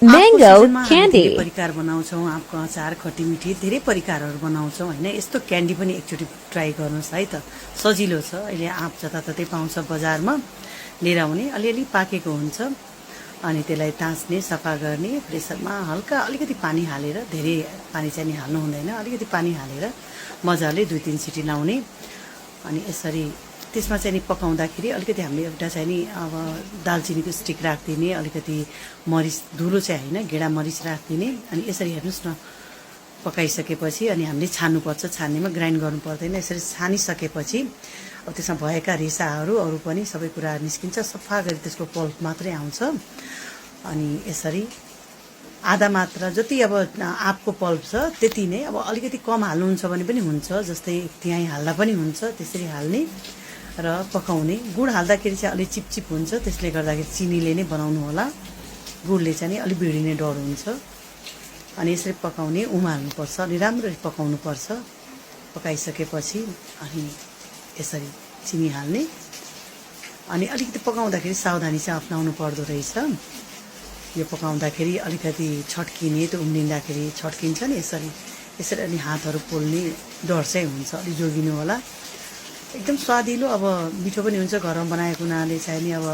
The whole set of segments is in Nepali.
Mango हामीले candy. परिकार बनाउँछौँ, आँपको अचार, खटी मिठी धेरै परिकारहरू बनाउँछौँ होइन। यस्तो क्यान्डी पनि एकचोटि ट्राई गर्नुहोस् है त, सजिलो छ। अहिले आँप जताततै पाउँछ बजारमा, लिएर आउने, अलिअलि पाकेको हुन्छ। अनि त्यसलाई ताछ्ने, सफा गर्ने, प्रेसरमा हल्का अलिकति पानी हालेर, धेरै पानी चाहिँ नि हाल्नु हुँदैन, अलिकति पानी हालेर मजाले 2-3 सिटी लाउने। अनि यसरी त्यसमा चाहिँ नि पकाउँदाखेरि अलिकति हामीले एउटा चाहिँ नि अब दालचिनीको स्टिक राखिदिने, अलिकति मरिच धुलो चाहिँ होइन, गेडा मरिच राखिदिने। अनि यसरी हेर्नुहोस् न, पकाइसकेपछि अनि हामीले छान्नुपर्छ, छान्नेमा ग्राइन्ड गर्नु पर्दैन। यसरी छानिसकेपछि अब त्यसमा भएका रेसाहरू अरू पनि सबै कुराहरू निस्किन्छ, सफा गरी त्यसको पल्प मात्रै आउँछ। अनि यसरी आधा मात्रा जति अब आँपको पल्प छ त्यति नै, अब अलिकति कम हाल्नुहुन्छ भने पनि हुन्छ, जस्तै तिहाई हाल्दा पनि हुन्छ, त्यसरी हाल्ने र पकाउने। गुड हाल्दाखेरि चाहिँ अलिक चिपचिप हुन्छ, त्यसले गर्दाखेरि चिनीले नै बनाउनु होला, गुडले चाहिँ नि अलिक बिग्रिने डर हुन्छ। अनि यसरी पकाउने, उमाल्नुपर्छ, अनि राम्ररी पकाउनुपर्छ। पकाइसकेपछि अनि यसरी चिनी हाल्ने। अनि अलिकति पकाउँदाखेरि सावधानी चाहिँ अप्नाउनु पर्दो रहेछ। यो पकाउँदाखेरि अलिकति छड्किने, त्यो उम्लिँदाखेरि छड्किन्छ नि यसरी, यसरी अनि हातहरू पोल्ने डर चाहिँ हुन्छ, अलिक जोगिनु होला। एकदम स्वादिलो, अब मिठो पनि हुन्छ, घरमा बनाएको हुनाले चाहिँ नि अब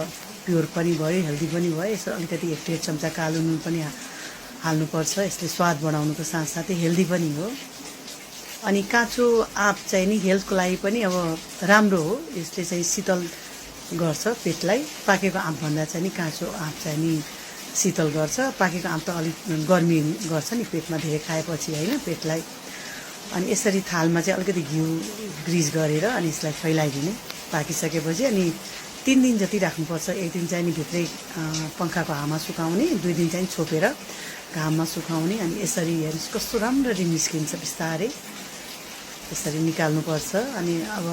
प्योर पनि भयो, हेल्दी पनि भयो। यसो अलिकति 1-1.5 चम्चा कालो नुन पनि हाल्नुपर्छ, यसले स्वाद बढाउनुको साथसाथै हेल्दी पनि हो। अनि काँचो आँप चाहिँ नि हेल्थको लागि पनि अब राम्रो हो, यसले चाहिँ शीतल गर्छ पेटलाई। पाकेको आँपभन्दा चाहिँ नि काँचो आँप चाहिँ नि शीतल गर्छ। पाकेको आँप त अलिक गर्मी गर्छ नि पेटमा धेरै खाएपछि होइन, पेटलाई। अनि यसरी थालमा चाहिँ अलिकति घिउ ग्रिज गरेर अनि यसलाई फैलाइदिने। पाकिसकेपछि अनि 3 दिन जति राख्नुपर्छ। 1 दिन चाहिँ नि भित्रै पङ्खाको हावामा सुकाउने, 2 दिन चाहिँ छोपेर घाममा सुकाउने। अनि यसरी हेर्नुहोस् कस्तो राम्ररी निस्किन्छ बिस्तारै, यसरी निकाल्नुपर्छ। अनि अब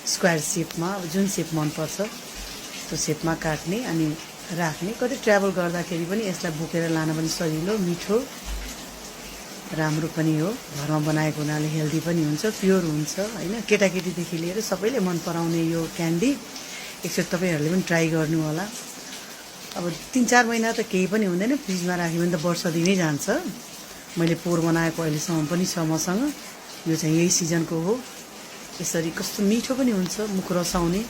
स्क्वायर सेपमा, अब जुन सेप मनपर्छ त्यो सेपमा काट्ने अनि राख्ने। कतै ट्राभल गर्दाखेरि पनि यसलाई बोकेर लान पनि सजिलो, मिठो, राम्रो पनि हो। घरमा बनाएको हुनाले हेल्दी पनि हुन्छ, प्योर हुन्छ होइन। केटाकेटीदेखि लिएर सबैले मन पराउने यो क्यान्डी एकचोटि तपाईँहरूले पनि ट्राई गर्नु होला। अब 3-4 महिना त केही पनि हुँदैन, फ्रिजमा राख्यो भने त वर्ष दिनै जान्छ। मैले पोहोर बनाएको अहिलेसम्म पनि छ मसँग, यो चाहिँ यही सिजनको हो। यसरी कस्तो मिठो पनि हुन्छ, मुख रसाउने।